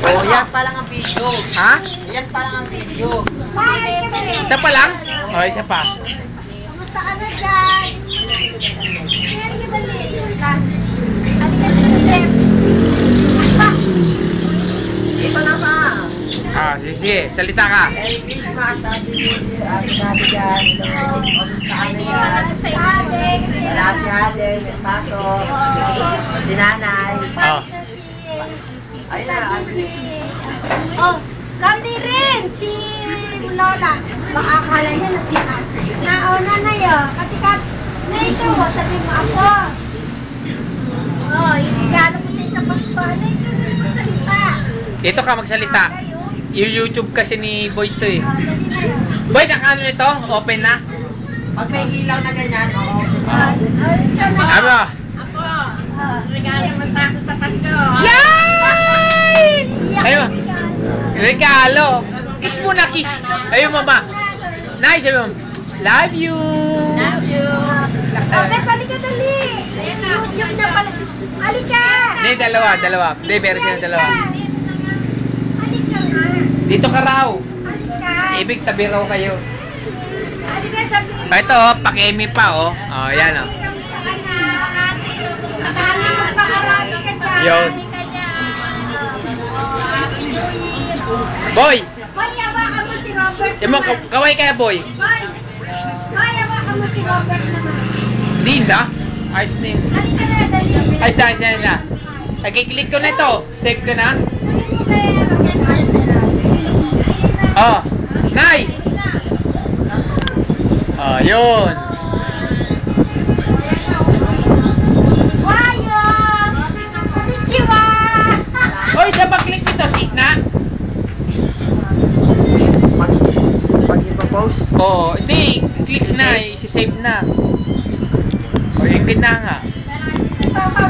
Oh, yan pa lang ang video. Ha? Yan pa lang ang video. Isa pa lang? O, isa pa. Kamusta ka na dyan? Halika dali. Halika dali. Ito na pa. Ah, sige, salita ka. Merry Christmas, sabi natin dyan. Kamusta ka na yan? Wala si Ate, may pasok. Si Nanay. Oh. Ayun na. Oh, kami rin, si Lola. Baka akala niya na si Nauna na yun. Katikat na ikaw, sabi mo ako. Oh, yung regalo ko sa isang Pasko. Ano yung ganun masalita? Dito ka magsalita. Yung YouTube kasi ni Boy to eh. Oh, dali na yun. Boy, nakaano nito? Open na? Pag may ilaw na ganyan, oo. Ikaw na. Ano? Regalo mo sa ako sa Pasko. Yay! Ayun. Regalo. Kiss mo na, kiss. Ayun, mama. Nice, ayun. Love you. Love you. Okay, halika dali. YouTube na pala. Halika. Hindi, dalawa. Hindi, pero sila dalawa. Halika nga. Dito ka raw. Halika. Ibig tabi raw kayo. Halika, sabihin mo. Ito, pakemi pa, oh. Oh, yan, oh. Kamusta ka na? Sana magpakarami ka dyan. Yun. Halika dyan. Oh, Happy New Year. Boy! Boy, hawakan mo si Robert Yung mo, naman. kaway kaya, boy. Boy, hawakan mo si Robert naman. Hindi na. Ayos na yun. Halika na, dali. Ayos na. Nagkiklik ko na ito. Save ko na. Oh, Nay! Oh, yun. Wayo! Konnichiwa! Hoy, sa pag-click nito, sit na. Pag ipapost, Oh, hindi. Click na. Isi-save na. O, yung na nga. Papa,